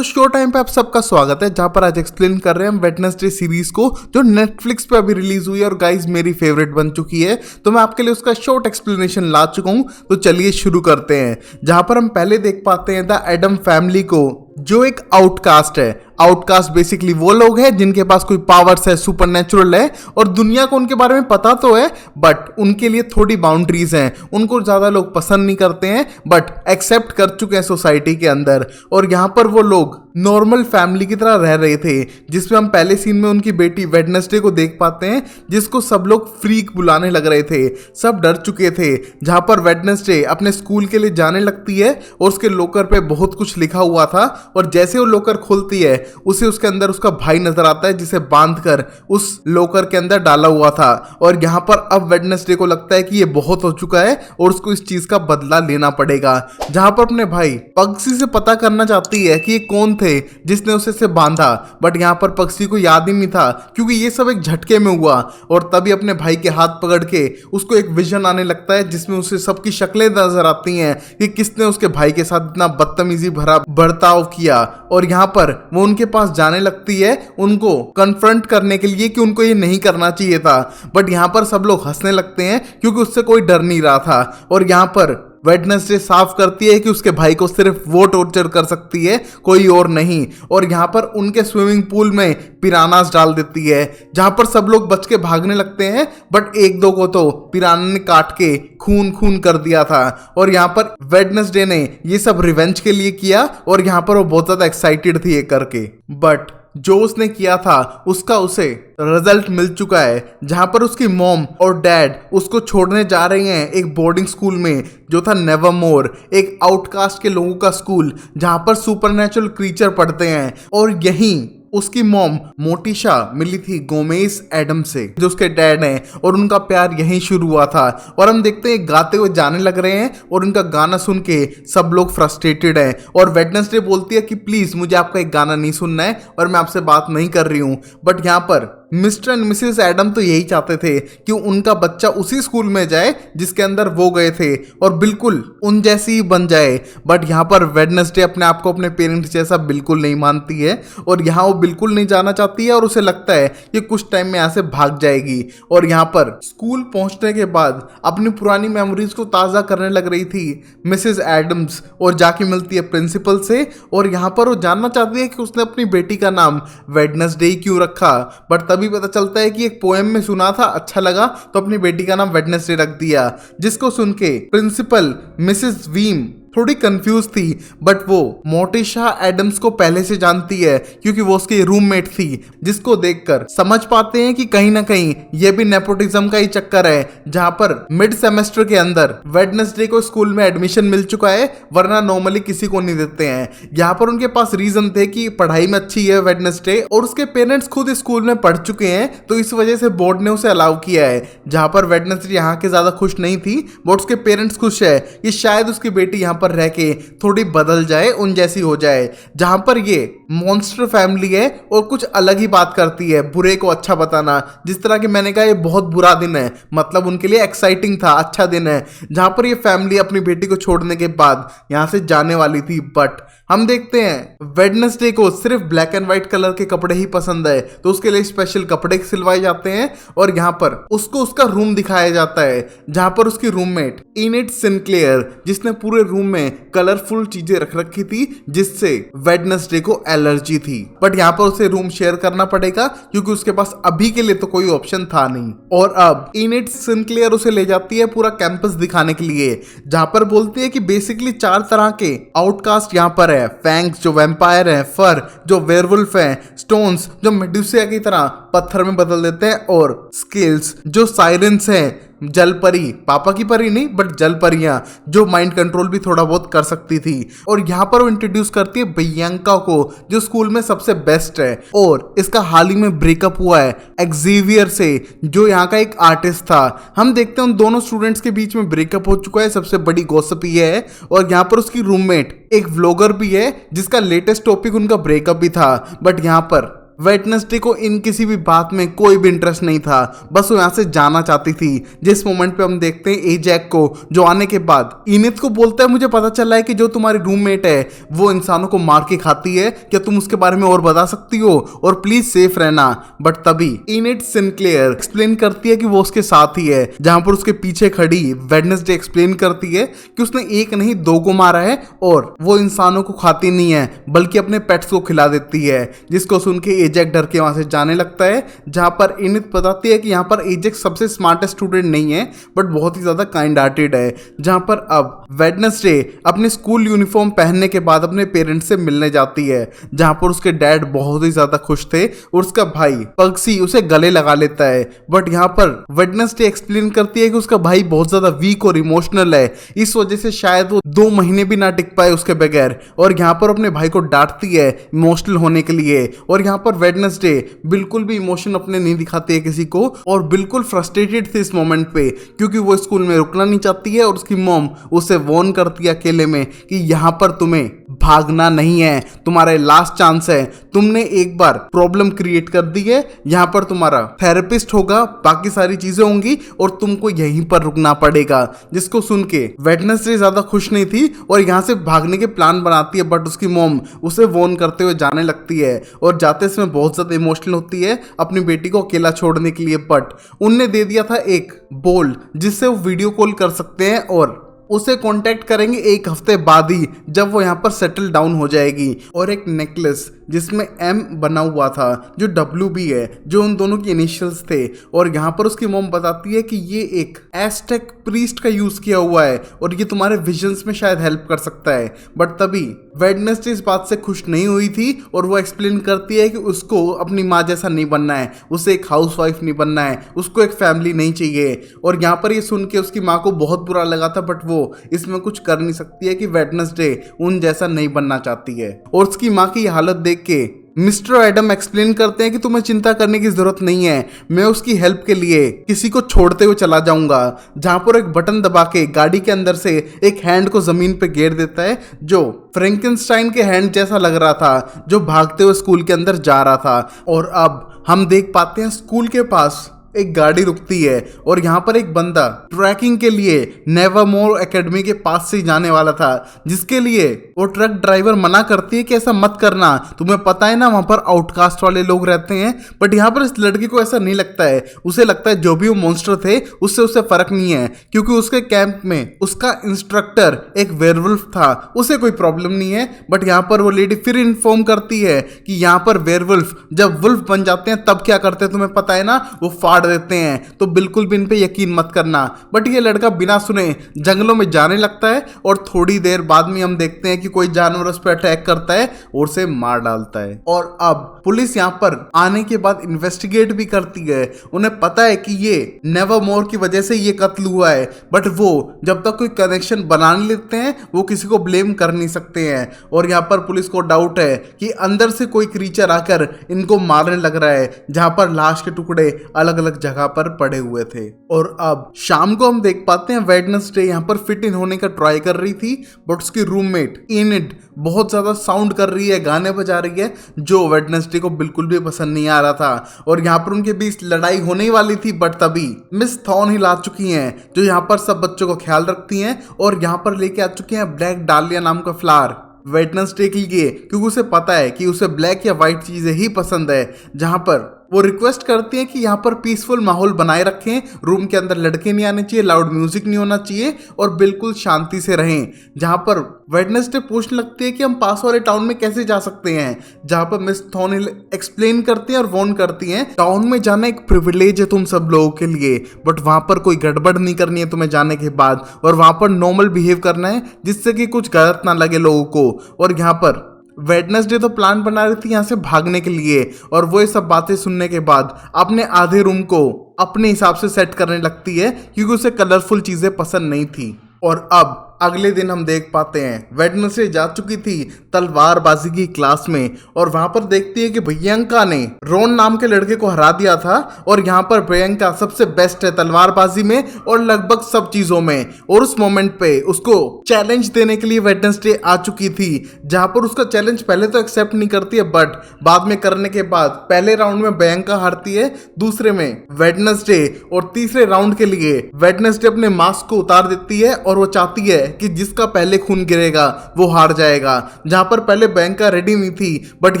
तो show time पे आप सबका स्वागत है, जहां पर आज एक्सप्लेन कर रहे हैं हम वेडनेसडे सीरीज को जो नेटफ्लिक्स पे अभी रिलीज हुई है और गाइस मेरी फेवरेट बन चुकी है। तो मैं आपके लिए उसका शॉर्ट एक्सप्लेनेशन ला चुका हूं। तो चलिए शुरू करते हैं। जहां पर हम पहले देख पाते हैं द एडम फैमिली को, जो एक आउटकास्ट है। आउटकास्ट बेसिकली वो लोग हैं जिनके पास कोई पावर्स है, सुपरनेचुरल है और दुनिया को उनके बारे में पता तो है, बट उनके लिए थोड़ी बाउंड्रीज हैं। उनको ज्यादा लोग पसंद नहीं करते हैं, बट एक्सेप्ट कर चुके हैं सोसाइटी के अंदर। और यहाँ पर वो लोग नॉर्मल फैमिली की तरह रह रहे थे, जिसमें हम पहले सीन में उनकी बेटी वेडनेसडे को देख पाते हैं, जिसको सब लोग फ्रीक बुलाने लग रहे थे। सब डर चुके थे। जहां पर वेडनेसडे अपने स्कूल के लिए जाने लगती है और उसके लॉकर पे बहुत कुछ लिखा हुआ था, और जैसे वो लॉकर खुलती है उसे उसके अंदर उसका भाई नजर आता है, जिसे बांधकर उस लॉकर के अंदर डाला हुआ था। और यहाँ पर अब वेडनेसडे को लगता है कि ये बहुत हो चुका है और उसको इस चीज का बदला लेना पड़ेगा। जहां पर अपने भाई पक्सी से पता करना चाहती है कि ये कौन थे जिसने उसे बांधा, बट यहाँ पर पक्षी को याद ही नहीं था, क्योंकि ये सब एक झटके में हुआ। और तभी अपने भाई के हाथ पकड़ के उसको एक विजन आने लगता है, जिसमें उसे सबकी शक्लें नजर आती हैं कि किसने उसके भाई के साथ इतना बदतमीजी भरा बर्ताव किया। और यहाँ पर वो उनके पास जाने लगती है उनको कन्फ्रंट करने के लिए कि उनको ये नहीं करना चाहिए था, बट यहाँ पर सब लोग हंसने लगते हैं क्योंकि उससे कोई डर नहीं रहा था। और यहाँ पर वेडनेसडे साफ करती है कि उसके भाई को सिर्फ वो टॉर्चर कर सकती है, कोई और नहीं। और यहाँ पर उनके स्विमिंग पूल में पिरानास डाल देती है, जहां पर सब लोग बच के भागने लगते हैं, बट एक दो को तो पिराना ने काट के खून खून कर दिया था। और यहाँ पर वेडनेसडे ने ये सब रिवेंज के लिए किया और यहाँ पर वो बहुत ज्यादा एक्साइटेड थी ये करके, बट जो उसने किया था उसका उसे रिजल्ट मिल चुका है। जहां पर उसकी मॉम और डैड उसको छोड़ने जा रहे हैं एक बोर्डिंग स्कूल में, जो था नेवरमोर, एक आउटकास्ट के लोगों का स्कूल जहां पर सुपरनेचुरल क्रीचर पढ़ते हैं। और यहीं उसकी मॉम मोटिशा मिली थी गोमेज एडम से, जो उसके डैड हैं, और उनका प्यार यहीं शुरू हुआ था। और हम देखते हैं गाते हुए जाने लग रहे हैं और उनका गाना सुन के सब लोग फ्रस्ट्रेटेड हैं। और वेडनेसडे बोलती है कि प्लीज मुझे आपका एक गाना नहीं सुनना है और मैं आपसे बात नहीं कर रही हूँ। बट यहाँ पर मिस्टर एंड मिसेस एडम तो यही चाहते थे कि उनका बच्चा उसी स्कूल में जाए जिसके अंदर वो गए थे और बिल्कुल उन जैसी ही बन जाए। बट यहाँ पर वेडनेसडे अपने आप को अपने पेरेंट्स जैसा बिल्कुल नहीं मानती है और यहाँ वो बिल्कुल नहीं जाना चाहती है और उसे लगता है कि कुछ टाइम में यहाँ से भाग जाएगी। और यहाँ पर स्कूल पहुंचने के बाद अपनी पुरानी मेमोरीज को ताज़ा करने लग रही थी मिसेस एडम्स, और जाके मिलती है प्रिंसिपल से। और यहाँ पर वो जानना चाहती है कि उसने अपनी बेटी का नाम वेडनेसडे ही क्यों रखा, बट तभी पता चलता है कि एक पोएम में सुना था, अच्छा लगा तो अपनी बेटी का नाम वेडनेसडे रख दिया। जिसको सुन के प्रिंसिपल मिसेस वीम थोड़ी कंफ्यूज थी, बट वो मोटिशा एडम्स को पहले से जानती है क्योंकि वो उसकी रूममेट थी, जिसको देखकर समझ पाते हैं कि कहीं ना कहीं ये भी नेपोटिज्म का ही चक्कर है। जहां पर मिड सेमेस्टर के अंदर वेडनेसडे को स्कूल में एडमिशन मिल चुका है, वरना नॉर्मली किसी को नहीं देते हैं। यहाँ पर उनके पास रीजन थे कि पढ़ाई में अच्छी है वेडनेसडे, और उसके पेरेंट्स खुद स्कूल में पढ़ चुके हैं, तो इस वजह से बोर्ड ने उसे अलाउ किया है। जहां पर वेडनेसडे यहाँ के ज्यादा खुश नहीं थी, बट उसके पेरेंट्स खुश है कि शायद उसकी बेटी यहाँ पर रह के थोड़ी बदल जाए, उन जैसी हो जाए। जहां पर ये मॉन्स्टर फैमिली है और कुछ अलग ही बात करती है, बुरे को अच्छा बताना। जिस तरह कि मैंने कहा ये बहुत बुरा दिन है, मतलब उनके लिए एक्साइटिंग था, अच्छा दिन है। जहां पर ये फैमिली अपनी बेटी को छोड़ने के बाद यहां से जाने वाली थी, बट हम देखते हैं वेडनेसडे को सिर्फ ब्लैक एंड व्हाइट कलर के कपड़े ही पसंद है, तो उसके लिए स्पेशल कपड़े सिलवाए जाते हैं। और यहाँ पर उसको उसका रूम दिखाया जाता है, जहां पर उसकी रूममेट इनिट सिंक्लेयर, जिसने पूरे रूम में कलरफुल चीजें रख रखी थी जिससे वेडनेसडे को एलर्जी थी। बट यहाँ पर उसे रूम शेयर करना पड़ेगा क्योंकि उसके पास अभी के लिए तो कोई ऑप्शन था नहीं। और अब इनिट सिंक्लेयर उसे ले जाती है पूरा कैंपस दिखाने के लिए, जहां पर बोलती है कि बेसिकली 4 तरह के आउटकास्ट यहाँ पर है। फैंग्स जो वैम्पायर है, फर जो वेयरवुल्फ है, स्टोन्स जो मेडुसा की तरह पत्थर में बदल देते हैं, और स्केल्स जो साइरेंस हैं, जल परी, पापा की परी नहीं बट जल परियां, जो माइंड कंट्रोल भी थोड़ा बहुत कर सकती थी। और यहाँ पर वो इंट्रोड्यूस करती है बियांका को, जो स्कूल में सबसे बेस्ट है, और इसका हाल ही में ब्रेकअप हुआ है एक्जेवियर से, जो यहाँ का एक आर्टिस्ट था। हम देखते हैं उन दोनों स्टूडेंट्स के बीच में ब्रेकअप हो चुका है, सबसे बड़ी गॉसिप ये है। और यहाँ पर उसकी रूममेट एक व्लॉगर भी है, जिसका लेटेस्ट टॉपिक उनका ब्रेकअप भी था। बट यहाँ पर वेडनेसडे को इन किसी भी बात में कोई भी इंटरेस्ट नहीं था, बस वो यहाँ से जाना चाहती थी। जिस मोमेंट पे हम देखते हैं एजैक को, जो आने के बाद इनिथ को बोलता है मुझे पता चला है कि जो तुम्हारी रूममेट है वो इंसानों को मार के खाती है, क्या तुम उसके बारे में और बता सकती हो और प्लीज सेफ रहना। बट तभी इनिथ सिंक्लेयर एक्सप्लेन करती है कि वो उसके साथ ही है, जहां पर उसके पीछे खड़ी वेडनेसडे एक्सप्लेन करती है कि उसने एक नहीं 2 को मारा है और वो इंसानों को खाती नहीं है बल्कि अपने पेट्स को खिला देती है। जिसको सुन के एजैक डर के वहां से जाने लगता है, जहां पर इनिथ बताती है कि यहाँ पर एजैक सबसे स्मार्टेस्ट स्टूडेंट नहीं है बट बहुत ही ज्यादा काइंड हार्टेड है। जहां पर अब वेडनेसडे अपने स्कूल यूनिफॉर्म पहनने के बाद अपने पेरेंट्स से मिलने जाती है, जहां पर उसके डैड बहुत ही ज्यादा खुश थे और उसका भाई पग्सी उसे गले लगा लेता है। बट यहाँ पर वेडनेसडे एक्सप्लेन करती है कि उसका भाई बहुत ज्यादा वीक और इमोशनल है, इस वजह से शायद वो 2 महीने भी ना टिक पाए उसके बगैर, और यहाँ पर अपने भाई को डांटती है इमोशनल होने के लिए। और यहाँ पर वेडनेसडे बिल्कुल भी इमोशन अपने नहीं दिखाती है किसी को और बिल्कुल फ्रस्ट्रेटेड थी इस मोमेंट पे, क्योंकि वो स्कूल में रुकना नहीं चाहती है और उसकी मॉम उसे वार्न करती है अकेले में कि यहाँ पर तुम्हें भागना नहीं है, तुम्हारा लास्ट चांस है, तुमने एक बार प्रॉब्लम क्रिएट कर दी है, यहाँ पर तुम्हारा थेरेपिस्ट होगा, बाकी सारी चीजें होंगी और तुमको यहीं पर रुकना पड़ेगा। जिसको सुन के वेडनेसडे ज्यादा खुश नहीं थी और यहाँ से भागने के प्लान बनाती है, बट उसकी मॉम उसे वार्न करते हुए जाने लगती है और जाते समय बहुत ज्यादा इमोशनल होती है अपनी बेटी को अकेला छोड़ने के लिए। बट उनने दे दिया था एक बोल जिससे वो वीडियो कॉल कर सकते हैं और उसे कांटेक्ट करेंगे 1 हफ्ते बाद ही, जब वो यहाँ पर सेटल डाउन हो जाएगी। और एक नेकलेस जिसमें M बना हुआ था जो WB है, जो उन दोनों की इनिशियल्स थे। और यहाँ पर उसकी मॉम बताती है कि ये एक एस्टेक प्रीस्ट का यूज किया हुआ है और ये तुम्हारे विजन्स में शायद हेल्प कर सकता है। बट तभी वेडनेसडे इस बात से खुश नहीं हुई थी और वो एक्सप्लेन करती है कि उसको अपनी माँ जैसा नहीं बनना है, उसे एक हाउसवाइफ नहीं बनना है, उसको एक फैमिली नहीं चाहिए। और यहाँ पर ये सुन के उसकी माँ को बहुत बुरा लगा था, बट वो इसमें कुछ कर नहीं सकती है कि वेडनेसडे उन जैसा नहीं बनना चाहती है। और उसकी माँ की हालत देख के मिस्टर एडम एक्सप्लेन करते हैं कि तुम्हें चिंता करने की जरूरत नहीं है, मैं उसकी हेल्प के लिए किसी को छोड़ते हुए चला जाऊंगा। जहां पर एक बटन दबा के गाड़ी के अंदर से एक हैंड को जमीन पे गिर देता है, जो फ्रैंकेनस्टाइन के हैंड जैसा लग रहा था, जो भागते हुए स्कूल के अंदर जा रहा था। और अब हम देख पाते हैं स्कूल के पास एक गाड़ी रुकती है और यहाँ पर एक बंदा ट्रैकिंग के लिए नेवरमोर एकेडमी के पास से जाने वाला था, जिसके लिए वो ट्रक ड्राइवर मना करती है कि ऐसा मत करना, तुम्हें पता है ना वहां पर आउटकास्ट वाले लोग रहते हैं। बट यहाँ पर इस लड़के को ऐसा नहीं लगता है, उसे लगता है जो भी वो मॉन्स्टर थे उससे उसे फर्क नहीं है, क्योंकि उसके कैंप में उसका इंस्ट्रक्टर एक वेयरवुल्फ था, उसे कोई प्रॉब्लम नहीं है। बट यहाँ पर वो लेडी फिर इन्फॉर्म करती है कि यहाँ पर वेयरवुल्फ जब वुल्फ बन जाते हैं तब क्या करते हैं तुम्हें पता है ना, वो फाड़ देते हैं, तो बिल्कुल भी इन पे यकीन मत करना। बट ये लड़का बिना सुने जंगलों में जाने लगता है और थोड़ी देर बाद में हम देखते हैं कि कोई जानवर उस पर अटैक करता है और उसे मार डालता है। और अब पुलिस यहाँ पर आने के बाद इन्वेस्टिगेट भी करती है, उन्हें पता है कि ये नेवरमोर की वजह से ये कत्ल हुआ है, बट वो जब तक कोई कनेक्शन बना नहीं लेते हैं वो किसी को ब्लेम कर नहीं सकते हैं। और यहाँ पर पुलिस को डाउट है कि अंदर से कोई क्रीचर आकर इनको मारने लग रहा है, जहां पर लाश के टुकड़े अलग अलग जगह पर पड़े हुए थे। और अब शाम को हम देख पाते हैं वेडनेसडे यहाँ पर फिट इन होने का ट्राई कर रही थी, बट उसकी रूममेट इनिड बहुत ज्यादा साउंड कर रही है, गाने बजा रही है, जो वेडनेसडे को बिल्कुल भी पसंद नहीं आ रहा था। और यहाँ पर उनके बीच लड़ाई होने वाली थी, बट तभी मिस थॉर्नहिल आ चुकी हैं, जो यहाँ पर सब बच्चों को ख्याल रखती हैं और यहाँ पर लेके आ चुकी हैं ब्लैक डालिया नाम का फ्लावर वेडनेसडे के लिए, क्योंकि उसे पता है कि उसे ब्लैक या व्हाइट चीजें ही पसंद है। जहां पर वो रिक्वेस्ट करती हैं कि यहाँ पर पीसफुल माहौल बनाए रखें, रूम के अंदर लड़के नहीं आने चाहिए, लाउड म्यूजिक नहीं होना चाहिए और बिल्कुल शांति से रहें। जहां पर वेडनेसडे पूछने लगती है कि हम पास वाले टाउन में कैसे जा सकते हैं, जहां पर मिस थॉर्नहिल एक्सप्लेन करती हैं और वार्न करती हैं टाउन में जाना एक प्रिविलेज है तुम सब लोगों के लिए, बट वहां पर कोई गड़बड़ नहीं करनी है तुम्हें जाने के बाद, और वहां पर नॉर्मल बिहेव करना है जिससे कि कुछ गलत ना लगे लोगों को। और यहाँ पर वेडनेसडे तो प्लान बना रही थी यहाँ से भागने के लिए, और वो ये सब बातें सुनने के बाद अपने आधे रूम को अपने हिसाब से सेट करने लगती है, क्योंकि उसे कलरफुल चीजें पसंद नहीं थी। और अब अगले दिन हम देख पाते हैं वेडनेसडे जा चुकी थी तलवारबाजी की क्लास में और वहां पर देखती है कि प्रियंका ने रोन नाम के लड़के को हरा दिया था और यहाँ पर प्रियंका सबसे बेस्ट है तलवारबाजी में और लगभग सब चीजों में। और उस मोमेंट पे उसको चैलेंज देने के लिए वेडनेसडे आ चुकी थी, जहां पर उसका चैलेंज पहले तो एक्सेप्ट नहीं करती है, बट बाद में करने के बाद पहले राउंड में प्रियंका हारती है, दूसरे में वेडनेसडे, और तीसरे राउंड के लिए वेडनेसडे अपने मास्क को उतार देती है और वो चाहती है कि जिसका पहले खून गिरेगा वो हार जाएगा। जहां पर पहले प्रियंका रेडी नहीं थी, बट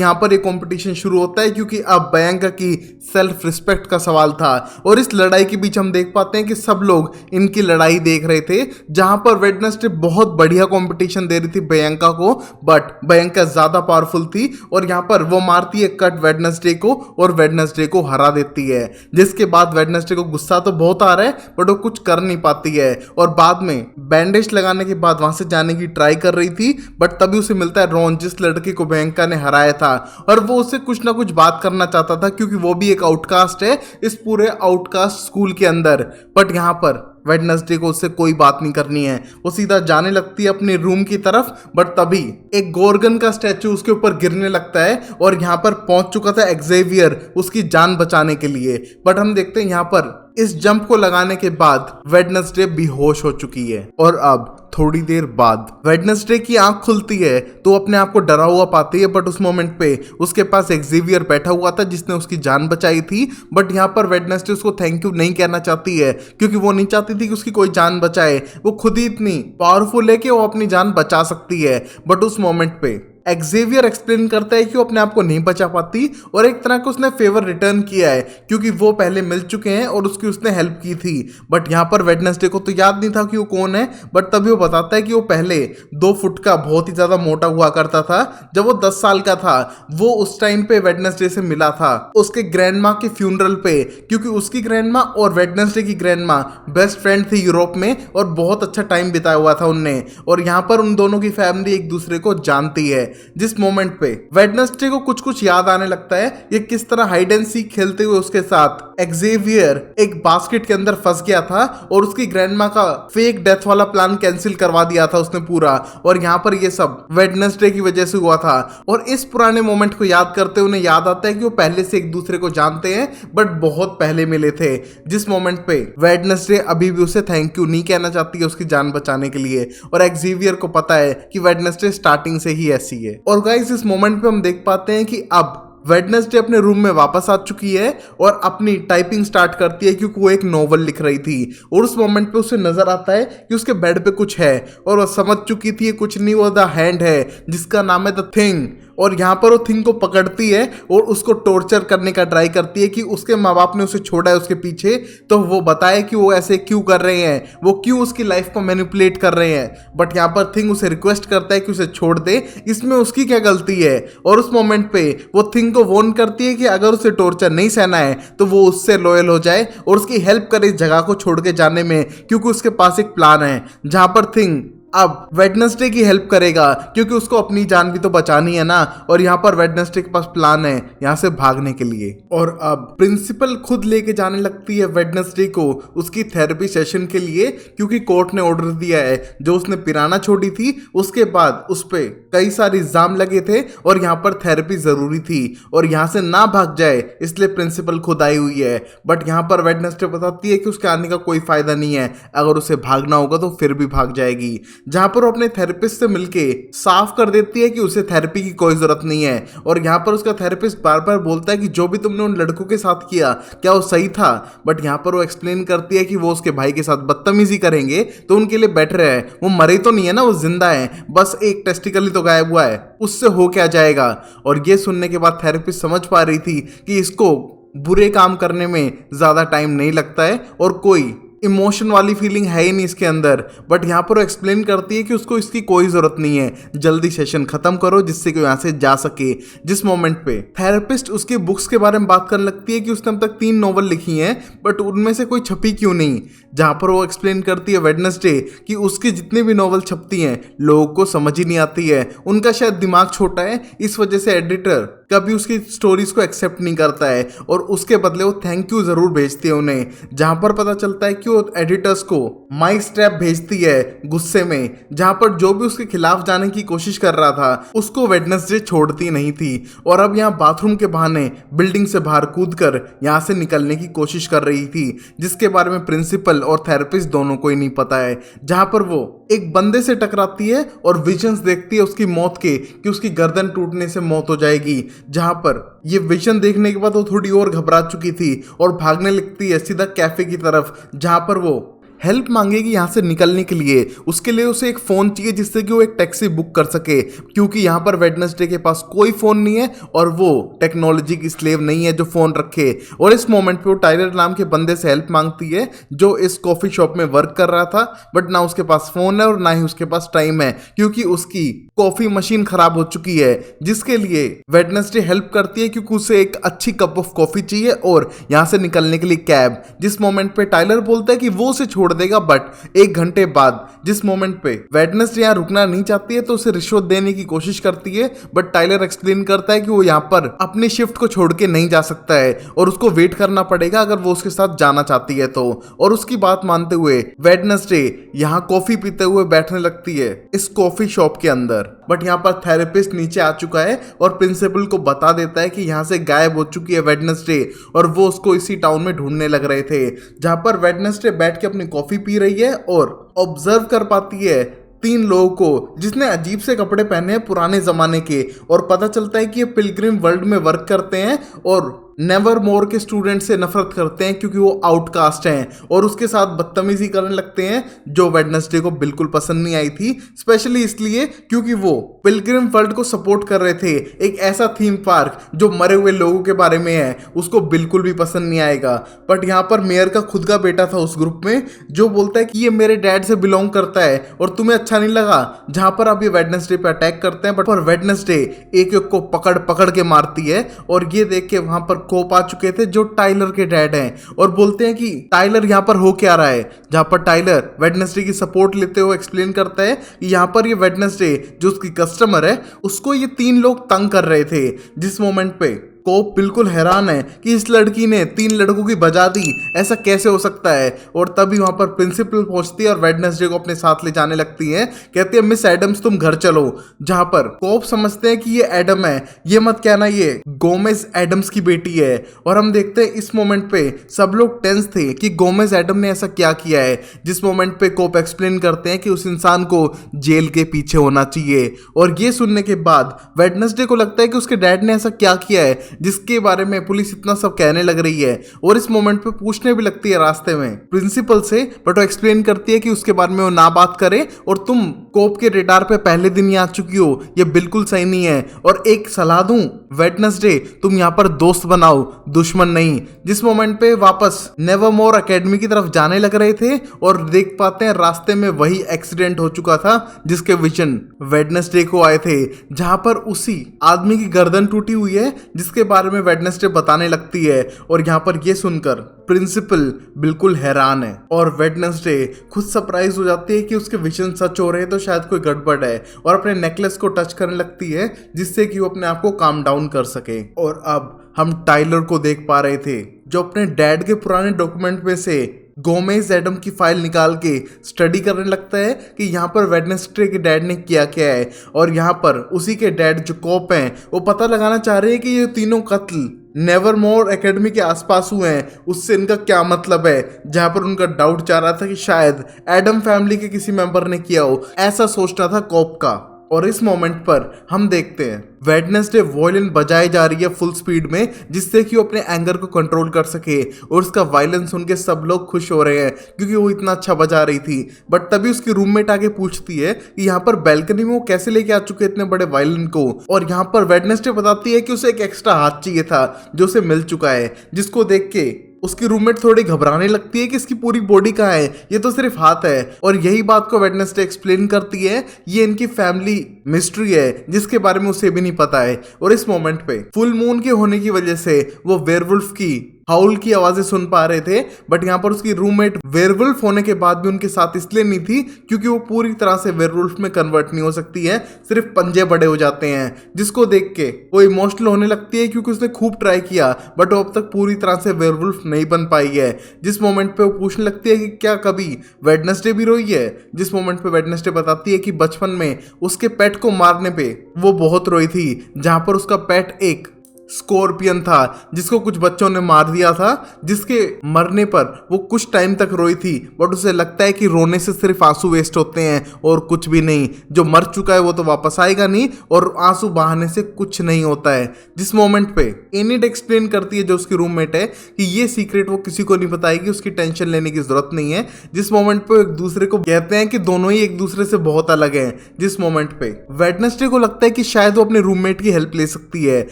यहाँ पर एक कंपटीशन शुरू होता है क्योंकि अब प्रियंका की सेल्फ रिस्पेक्ट का सवाल था। और इस लड़ाई के बीच हम देख पाते हैं कि सब लोग इनकी लड़ाई देख रहे थे, जहां पर वेडनेसडे बहुत बढ़िया कंपटीशन दे रही थी प्रियंका को, बट प्रियंका ज्यादा पावरफुल थी और यहाँ पर वो मारती है कट वेडनेसडे को और वेडनेसडे को हरा देती है। जिसके बाद वेडनेसडे को गुस्सा तो बहुत आ रहा है बट वो कुछ कर नहीं पाती है और बाद में बैंडेज लगाने के बाद वहां से जाने की ट्राई कर रही थी, बट तभी उसे मिलता है रॉन, जिस लड़के को प्रियंका ने हराया था, और वो उससे कुछ ना कुछ बात करना चाहता था क्योंकि वो भी एक आउटकास्ट है इस पूरे आउटकास्ट स्कूल के अंदर। बट यहाँ पर वेडनेसडे को उससे कोई बात नहीं करनी है, वो सीधा जाने लगती है अपने रूम की तरफ, बट तभी एक गोर्गन का स्टैचू उसके ऊपर गिरने लगता है और यहाँ पर पहुंच चुका था एक्सेवियर उसकी जान बचाने के लिए। बट हम देखते हैं यहाँ पर इस जंप को लगाने के बाद वेडनेसडे बेहोश हो चुकी है और अब थोड़ी देर बाद वेडनेसडे की आंख खुलती है तो अपने आप को डरा हुआ पाती है, बट उस मोमेंट पे उसके पास एक्सेवियर बैठा हुआ था जिसने उसकी जान बचाई थी। बट यहाँ पर वेडनेसडे उसको थैंक यू नहीं कहना चाहती है क्योंकि वो नहीं चाहती थी कि उसकी कोई जान बचाए, वो खुद ही इतनी पावरफुल है कि वो अपनी जान बचा सकती है। बट उस मोमेंट पे एक्सेवियर एक्सप्लेन करता है कि वो अपने आप को नहीं बचा पाती और एक तरह का उसने फेवर रिटर्न किया है क्योंकि वो पहले मिल चुके हैं और उसकी उसने हेल्प की थी। बट यहाँ पर वेडनेसडे को तो याद नहीं था कि वो कौन है, बट तभी वो बताता है कि वो पहले 2 फुट का बहुत ही ज्यादा मोटा हुआ करता था। जब वो 10 साल का था वो उस टाइम पे वेडनेसडे से मिला था उसके ग्रैंडमा के फ्यूनरल पे, क्योंकि उसकी ग्रैंडमा और वेडनेसडे की ग्रैंडमा बेस्ट फ्रेंड थी यूरोप में और बहुत अच्छा टाइम बिताया हुआ था उनने, और यहाँ पर उन दोनों की फैमिली एक दूसरे को जानती है। जिस मोमेंट पे वेडनेसडे को कुछ कुछ याद आने लगता है ये किस तरह हाइड एंड सीक खेलते हुए उसके साथ एक्सेवियर एक बास्केट के अंदर फंस गया था और उसकी ग्रैंडमा का फेक डेथ वाला प्लान कैंसिल करवा दिया था उसने पूरा, और यहाँ पर ये सब वेडनेसडे की वजह से हुआ था। और इस पुराने मोमेंट को याद करते उन्हें याद आता है कि वो पहले से एक दूसरे को जानते हैं बट बहुत पहले मिले थे। जिस मोमेंट पे वेडनेसडे अभी भी उसे थैंक यू नहीं कहना चाहती है उसकी जान बचाने के लिए, और एक्सेवियर को पता है कि वेडनेसडे स्टार्टिंग से ही ऐसी है। और गाइस इस मोमेंट पे हम देख पाते हैं कि अब वेडनेसडे अपने रूम में वापस आ चुकी है और अपनी टाइपिंग स्टार्ट करती है क्योंकि वो एक नोवेल लिख रही थी, और उस मोमेंट पे उसे नजर आता है कि उसके बेड पे कुछ है और वो समझ चुकी थी कुछ नहीं, वो द हैंड है जिसका नाम है द थिंग। और यहाँ पर वो थिंग को पकड़ती है और उसको टॉर्चर करने का ट्राई करती है कि उसके माँ बाप ने उसे छोड़ा है उसके पीछे, तो वो बताए कि वो ऐसे क्यों कर रहे हैं, वो क्यों उसकी लाइफ को मैनिपुलेट कर रहे हैं। बट यहाँ पर थिंग उसे रिक्वेस्ट करता है कि उसे छोड़ दे, इसमें उसकी क्या गलती है। और उस मोमेंट पे वो थिंग को वार्न करती है कि अगर उसे टॉर्चर नहीं सहना है तो वो उससे लॉयल हो जाए और उसकी हेल्प करे इस जगह को छोड़ के जाने में, क्योंकि उसके पास एक प्लान है जहां पर थिंग अब वेडनेसडे की हेल्प करेगा क्योंकि उसको अपनी जान भी तो बचानी है ना। और यहाँ पर वेडनेसडे के पास प्लान है यहाँ से भागने के लिए, और अब प्रिंसिपल खुद लेके जाने लगती है वेडनेसडे को उसकी थेरेपी सेशन के लिए, क्योंकि कोर्ट ने ऑर्डर दिया है जो उसने पिराना छोड़ी थी उसके बाद उस पर कई सारे इल्जाम लगे थे और यहाँ पर थेरेपी जरूरी थी और यहाँ से ना भाग जाए इसलिए प्रिंसिपल खुद आई हुई है। बट यहाँ पर वेडनेसडे बताती है कि उसके आने का कोई फायदा नहीं है, अगर उसे भागना होगा तो फिर भी भाग जाएगी। जहां पर वो अपने थेरेपिस्ट से मिलके साफ कर देती है कि उसे थेरेपी की कोई जरूरत नहीं है, और यहाँ पर उसका थेरेपिस्ट बार बार बोलता है कि जो भी तुमने उन लड़कों के साथ किया क्या वो सही था। बट यहाँ पर वो एक्सप्लेन करती है कि वो उसके भाई के साथ बदतमीजी करेंगे तो उनके लिए बेटर है, वो मरे तो नहीं है ना, वो जिंदा है, बस एक टेस्टिकल ही तो गायब हुआ है, उससे हो क्या जाएगा। और ये सुनने के बाद थेरेपिस्ट समझ पा रही थी कि इसको बुरे काम करने में ज्यादा टाइम नहीं लगता है और कोई इमोशन वाली फीलिंग है ही नहीं इसके अंदर। बट यहाँ पर वो एक्सप्लेन करती है कि उसको इसकी कोई जरूरत नहीं है, जल्दी सेशन खत्म करो जिससे कि यहाँ से जा सके। जिस मोमेंट पे थेरेपिस्ट उसकी बुक्स के बारे में बात करने लगती है कि उसने अब तक 3 नॉवल लिखी हैं बट उनमें से कोई छपी क्यों नहीं। जहाँ पर वो एक्सप्लेन करती है वेडनेसडे कि उसकी जितनी भी नॉवल छपती हैं लोगों को समझ ही नहीं आती है, उनका शायद दिमाग छोटा है इस वजह से एडिटर कभी उसकी स्टोरीज को एक्सेप्ट नहीं करता है और उसके बदले वो थैंक यू जरूर भेजती है उन्हें, जहां पर पता चलता है कि वो एडिटर्स को माइक स्ट्रैप भेजती है गुस्से में, जहां पर जो भी उसके खिलाफ जाने की कोशिश कर रहा था उसको वेडनेसडे छोड़ती नहीं थी और अब यहाँ बाथरूम के बहाने बिल्डिंग से बाहर कूदकर यहाँ से निकलने की कोशिश कर रही थी, जिसके बारे में प्रिंसिपल और थेरेपिस्ट दोनों को ही नहीं पता है। जहां पर वो एक बंदे से टकराती है और विजन्स देखती है उसकी मौत के कि उसकी गर्दन टूटने से मौत हो जाएगी, जहां पर ये विजन देखने के बाद वो थोड़ी और घबरा चुकी थी और भागने लगती है सीधा कैफे की तरफ, जहां पर वो हेल्प मांगेगी यहाँ से निकलने के लिए। उसके लिए उसे एक फ़ोन चाहिए जिससे कि वो एक टैक्सी बुक कर सके, क्योंकि यहाँ पर वेडनेसडे के पास कोई फ़ोन नहीं है और वो टेक्नोलॉजी की स्लेव नहीं है जो फ़ोन रखे। और इस मोमेंट पे वो टाइलर नाम के बंदे से हेल्प मांगती है जो इस कॉफ़ी शॉप में वर्क कर रहा था, बट ना उसके पास फ़ोन है और ना ही उसके पास टाइम है, क्योंकि उसकी कॉफ़ी मशीन ख़राब हो चुकी है, जिसके लिए वेडनेसडे हेल्प करती है क्योंकि उसे एक अच्छी कप ऑफ कॉफ़ी चाहिए और यहाँ से निकलने के लिए कैब। जिस मोमेंट पे टाइलर बोलता है कि वो उसे छोड़ देगा, बट 1 घंटे बाद जिस मोमेंट पे वेडनेसडे यहाँ रुकना नहीं चाहती है तो उसे रिश्वत देने की कोशिश करती है, बट टाइलर एक्सप्लेन करता है कि वो यहाँ पर अपनी शिफ्ट को छोड़ के नहीं जा सकता है और उसको वेट करना पड़ेगा अगर वो उसके साथ जाना चाहती है तो। और उसकी बात मानते हुए वेडनेसडे यहाँ कॉफी पीते हुए बैठने लगती है इस कॉफी शॉप के अंदर, बट यहाँ पर थेरेपिस्ट नीचे आ चुका है और प्रिंसिपल को बता देता है कि यहाँ से गायब हो चुकी है वेडनेसडे और वो उसको इसी टाउन में ढूंढने लग रहे थे। जहाँ पर वेडनेसडे बैठ के अपनी कॉफी पी रही है और ऑब्जर्व कर पाती है 3 लोगों को जिसने अजीब से कपड़े पहने हैं पुराने जमाने के, और पता चलता है कि ये पिलग्रिम वर्ल्ड में वर्क करते हैं और नेवर मोर के स्टूडेंट से नफरत करते हैं क्योंकि वो आउटकास्ट हैं और उसके साथ बदतमीजी करने लगते हैं, जो वेडनेसडे को बिल्कुल पसंद नहीं आई थी, स्पेशली इसलिए क्योंकि वो पिलग्रिम वर्ल्ड को सपोर्ट कर रहे थे। एक ऐसा थीम पार्क जो मरे हुए लोगों के बारे में है उसको बिल्कुल भी पसंद नहीं आएगा। बट यहाँ पर मेयर का खुद का बेटा था उस ग्रुप में जो बोलता है कि ये मेरे डैड से बिलोंग करता है और तुम्हें अच्छा नहीं लगा, जहां पर आप ये वेडनेसडे पे अटैक करते हैं। बट पर वेडनेसडे एक एक को पकड़ पकड़ के मारती है और ये देख के वहां पर कोप आ चुके थे जो टाइलर के डैड हैं और बोलते हैं कि टाइलर यहाँ पर हो क्या रहा है, जहां पर टाइलर वेडनेसडे की सपोर्ट लेते हुए एक्सप्लेन करता है कि यहाँ पर ये वेडनेसडे जो उसकी कस्टमर है उसको ये 3 लोग तंग कर रहे थे। जिस मोमेंट पे कोप बिल्कुल हैरान है कि इस लड़की ने 3 लड़कों की बजा दी, ऐसा कैसे हो सकता है। और तभी वहां पर प्रिंसिपल पहुंचती है और वेडनेसडे को अपने साथ ले जाने लगती है, कहती है मिस एडम्स तुम घर चलो। जहां पर कोप समझते हैं कि ये एडम है, ये मत कहना ये गोमेज एडम्स की बेटी है। और हम देखते हैं इस मोमेंट पे सब लोग टेंस थे कि गोमेज एडम ने ऐसा क्या किया है। जिस मोमेंट पे कोप एक्सप्लेन करते हैं कि उस इंसान को जेल के पीछे होना चाहिए। और ये सुनने के बाद वेडनेसडे को लगता है कि उसके डैड ने ऐसा क्या किया है जिसके बारे में पुलिस इतना सब कहने लग रही है, और इस मोमेंट पे पूछने भी लगती है रास्ते में प्रिंसिपल से, बट वो एक्सप्लेन करती है कि उसके बारे में वो ना बात करे और तुम कोप के रेडार पे पहले दिन ही आ चुकी हो, ये बिल्कुल सही नहीं है। और एक सलाह दूं वेडनेसडे, तुम यहाँ पर दोस्त बनाओ दुश्मन नहीं। जिस मोमेंट पे वापस नेवरमोर एकेडमी की तरफ जाने लग रहे थे और देख पाते हैं रास्ते में वही एक्सीडेंट हो चुका था जिसके विजन वेडनेसडे को आए थे, जहां पर उसी आदमी की गर्दन टूटी हुई है जिसके बारे में वेडनेसडे बताने लगती है। और यहाँ पर ये सुनकर प्रिंसिपल बिल्कुल हैरान है और वेडनेसडे खुद सरप्राइज हो जाती है कि उसके विजन सच हो रहे हैं तो शायद कोई गड़बड़ है, और अपने नेकलेस को टच करने लगती है जिससे कि वो अपने आप को काम डाउन कर सके। और अब हम टाइलर को देख पा रहे थे जो अपने डैड के पुराने डॉक्यूमेंट में से गोमेज एडम की फाइल निकाल के स्टडी करने लगता है कि यहाँ पर वेडनेसडे के डैड ने किया क्या है। और यहाँ पर उसी के डैड जो कोप हैं वो पता लगाना चाह रहे हैं कि ये तीनों कत्ल नेवरमोर एकेडमी के आसपास हुए हैं, उससे इनका क्या मतलब है। जहां पर उनका डाउट चाह रहा था कि शायद एडम फैमिली के किसी मेंबर ने किया हो, ऐसा सोचना था कोप का। और इस मोमेंट पर हम देखते हैं वेडनेसडे वायलिन बजाई जा रही है फुल स्पीड में जिससे कि वो अपने एंगर को कंट्रोल कर सके, और उसका वायलिन सुन के सब लोग खुश हो रहे हैं क्योंकि वो इतना अच्छा बजा रही थी। बट तभी उसकी रूममेट आके पूछती है कि यहाँ पर बैल्कनी में वो कैसे लेके आ चुके इतने बड़े वायलिन को। और यहाँ पर वेडनेसडे बताती है कि उसे एक एक्स्ट्रा हाथ चाहिए था जो उसे मिल चुका है, जिसको देख के उसकी रूममेट थोड़ी घबराने लगती है कि इसकी पूरी बॉडी कहाँ है, ये तो सिर्फ हाथ है। और यही बात को वेडनेसडे एक्सप्लेन करती है, ये इनकी फैमिली मिस्ट्री है जिसके बारे में उसे भी नहीं पता है। और इस मोमेंट पे फुल मून के होने की वजह से वो वेयरवुल्फ की हाउल की आवाजें सुन पा रहे थे, बट यहाँ पर उसकी रूममेट वेयरवुल्फ होने के बाद भी उनके साथ इसलिए नहीं थी क्योंकि वो पूरी तरह से वेयरवुल्फ में कन्वर्ट नहीं हो सकती है, सिर्फ पंजे बड़े हो जाते हैं, जिसको देख के वो इमोशनल होने लगती है क्योंकि उसने खूब ट्राई किया बट वो अब तक पूरी तरह से वेयरवुल्फ नहीं बन पाई है। जिस मोमेंट पे वो पूछने लगती है कि क्या कभी वेडनेसडे भी रोई है, जिस मोमेंट पे वेडनेसडे बताती है कि बचपन में उसके पेट को मारने पे वो बहुत रोई थी, जहां पर उसका पेट एक स्कॉर्पियन था जिसको कुछ बच्चों ने मार दिया था, जिसके मरने पर वो कुछ टाइम तक रोई थी बट उसे लगता है कि रोने से सिर्फ आंसू वेस्ट होते हैं और कुछ भी नहीं, जो मर चुका है वो तो वापस आएगा नहीं और आंसू बहाने से कुछ नहीं होता है। जिस मोमेंट पे एनिड एक्सप्लेन करती है जो उसकी रूममेट है कि ये सीक्रेट वो किसी को नहीं बताएगी, उसकी टेंशन लेने की जरूरत नहीं है। जिस मोमेंट पे एक दूसरे को कहते हैं कि दोनों ही एक दूसरे से बहुत अलग हैं। जिस मोमेंट पे वेडनेसडे को लगता है कि शायद वो अपने रूममेट की हेल्प ले सकती है,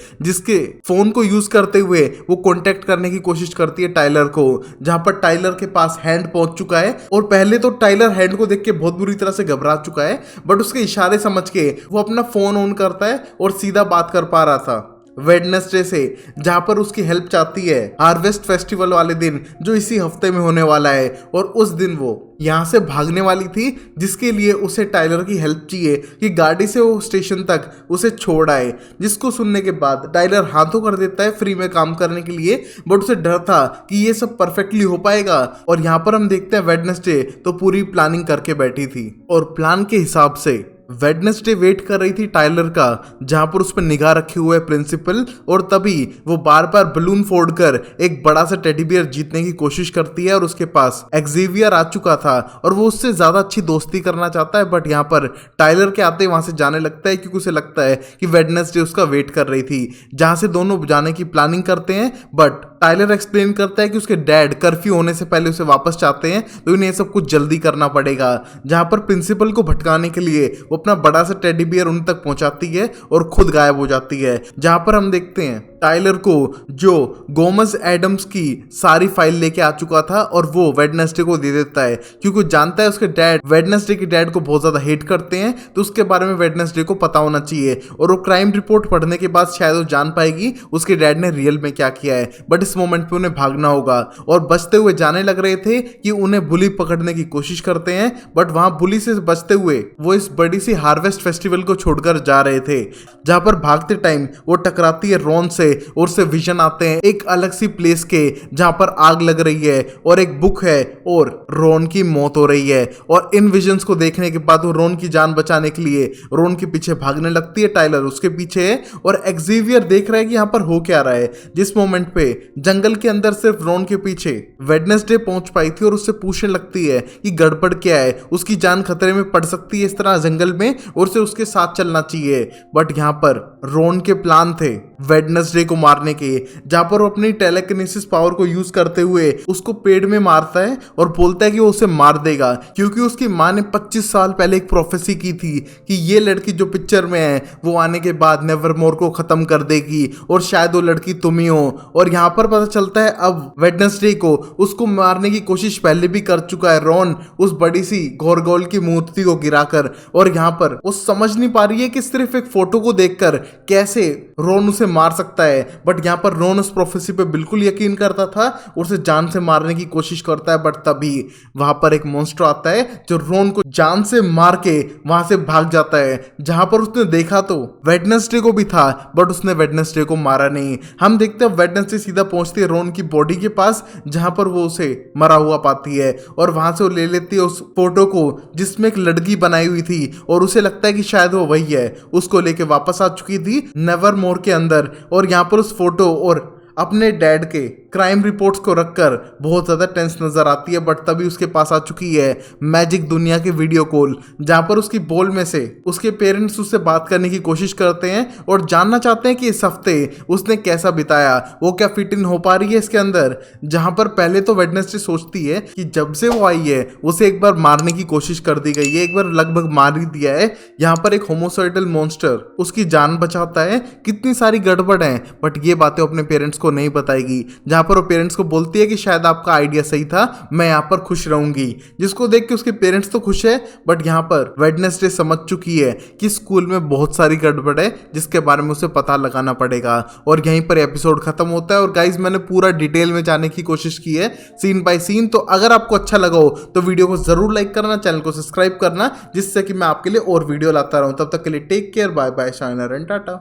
जिसके फोन को यूज करते हुए वो कांटेक्ट करने की कोशिश करती है टाइलर को, जहां पर टाइलर के पास हैंड पहुंच चुका है। और पहले तो टाइलर हैंड को देख के बहुत बुरी तरह से घबरा चुका है, बट उसके इशारे समझ के वो अपना फोन ऑन करता है और सीधा बात कर पा रहा था वेडनेसडे से, जहां पर उसकी हेल्प चाहती है हार्वेस्ट फेस्टिवल वाले दिन जो इसी हफ्ते में होने वाला है। और उस दिन वो यहाँ से भागने वाली थी, जिसके लिए उसे टाइलर की हेल्प चाहिए कि गाड़ी से वो स्टेशन तक उसे छोड़ आए। जिसको सुनने के बाद टाइलर हाथों कर देता है फ्री में काम करने के लिए, बट उसे डर था कि ये सब परफेक्टली हो पाएगा। और यहाँ पर हम देखते हैं वेडनेसडे तो पूरी प्लानिंग करके बैठी थी और प्लान के हिसाब से वेडनेसडे वेट कर रही थी टाइलर का, जहां पर उस पर निगाह रखे हुए प्रिंसिपल। और तभी वो बार बार बलून फोड़कर एक बड़ा सा टेडी बियर जीतने की कोशिश करती है और उसके पास एक्सेवियर आ चुका था और वो उससे ज्यादा अच्छी दोस्ती करना चाहता है, बट यहाँ पर टाइलर के आते वहां से जाने लगता है क्योंकि उसे लगता है कि वेडनेसडे उसका वेट कर रही थी, जहां से दोनों जाने की प्लानिंग करते हैं। बट टाइलर एक्सप्लेन करता है कि उसके डैड कर्फ्यू होने से पहले उसे वापस चाहते हैं, तो इन्हें सब कुछ जल्दी करना पड़ेगा। जहां पर प्रिंसिपल को भटकाने के लिए वो अपना बड़ा सा टेडी बियर उन तक पहुंचाती है और खुद गायब हो जाती है। जहां पर हम देखते हैं टाइलर को जो गोमस एडम्स की सारी फाइल लेके आ चुका था और वो वेडनेसडे को दे देता है क्योंकि जानता है उसके डैड वेडनेसडे के डैड को बहुत ज्यादा हेट करते हैं, तो उसके बारे में वेडनेसडे को पता होना चाहिए। और वो क्राइम रिपोर्ट पढ़ने के बाद शायद वो जान पाएगी उसके डैड ने रियल में क्या किया है। बट इस मोमेंट पे उन्हें भागना होगा और बचते हुए जाने लग रहे थे कि उन्हें बुली पकड़ने की कोशिश करते हैं, बट वहां बुली से बचते हुए वो इस बड़ी सी हार्वेस्ट फेस्टिवल को छोड़कर जा रहे थे। जहां पर भागते टाइम वो टकराती है रॉन से और उससे विजन आते हैं एक अलग सी प्लेस के, जहां पर आग लग रही है और एक बुक है और रॉन की मौत हो रही है। और इन विजन्स को देखने के बाद वो रॉन की जान बचाने के लिए रॉन के पीछे भागने लगती है। टाइलर उसके पीछे है और एक्सेवियर देख रहा है कि यहाँ पर हो क्या रहा है। जिस मोमेंट पे जंगल के अंदर सिर्फ रॉन के पीछे वेडनेसडे पहुंच पाई थी और उससे पूछने लगती है कि गड़बड़ क्या है, उसकी जान खतरे में पड़ सकती है इस तरह जंगल में और उसे उसके साथ चलना चाहिए। बट यहाँ पर रॉन के प्लान थे वेडनेसडे को मारने के, जहां पर वो अपनी टेलेकिनेसिस पावर को यूज करते हुए उसको पेड़ में मारता है और बोलता है कि वो उसे मार देगा क्योंकि उसकी माँ ने 25 साल पहले एक प्रोफेसी की थी कि ये लड़की जो पिक्चर में है वो आने के बाद नेवरमोर को खत्म कर देगी और शायद वो लड़की तुम ही हो। और यहाँ पर पता चलता है अब वेडनेसडे को उसको मारने की कोशिश पहले भी कर चुका है रॉन उस बड़ी सी गोरगोल की मूर्ति को गिराकर। और यहाँ पर वो समझ नहीं पा रही है कि सिर्फ एक फोटो को देखकर कैसे रॉन उसे मार सकता है, बट यहाँ पर रॉन उस प्रोफेसी पे बिल्कुल यकीन करता था और उसे जान से मारने की कोशिश करता है। बट तभी वहां पर एक मॉन्स्टर आता है जो रॉन को जान से मार के वहां से भाग जाता है। जहां पर उसने देखा तो वेडनेसडे को भी था, बट उसने वेडनेसडे को मारा नहीं। हम देखते हैं वेडनेसडे सीधा पहुंचती है रॉन की बॉडी के पास, जहां पर वो उसे मरा हुआ पाती है और वहां से वो ले लेती है उस फोटो को जिसमें एक लड़की बनाई हुई थी और उसे लगता है कि शायद वो वही है। उसको लेके वापस आ चुकी थी नेवरमोर के अंदर और यहाँ पर उस फोटो और अपने डैड के क्राइम रिपोर्ट्स को रखकर बहुत ज़्यादा टेंस नजर आती है। बट तभी उसके पास आ चुकी है मैजिक दुनिया की वीडियो कॉल, जहां पर उसकी बोल में से उसके पेरेंट्स उससे बात करने की कोशिश करते हैं और जानना चाहते हैं कि इस हफ्ते उसने कैसा बिताया, वो क्या फिट इन हो पा रही है इसके अंदर। जहां पर पहले तो वेडनेसडे सोचती है कि जब से वो आई है उसे एक बार मारने की कोशिश कर दी गई है, एक बार लगभग मार ही दिया है। यहाँ पर एक होमोसाइडल मॉन्स्टर उसकी जान बचाता है, कितनी सारी गड़बड़ है, बट ये बातें अपने पेरेंट्स को को नहीं बताएगी, जहां पर वो पेरेंट्स को बोलती है कि शायद आपका आइडिया सही था, मैं यहाँ पर खुश रहूंगी। जिसको देख के उसके पेरेंट्स तो खुश है, बट यहाँ पर वेडनेसडे समझ चुकी है कि स्कूल में बहुत सारी गड़बड़ है जिसके बारे में उसे पता लगाना पड़ेगा। और यहीं पर एपिसोड खत्म होता है। और गाइज मैंने पूरा डिटेल में जाने की कोशिश की है, सीन बाय सीन। तो अगर आपको अच्छा लगा हो तो वीडियो को जरूर लाइक करना, चैनल को सब्सक्राइब करना, जिससे कि मैं आपके लिए और वीडियो लाता रहूं। तब तक के लिए टेक केयर, बाय बाय, शाइनर एंड टाटा।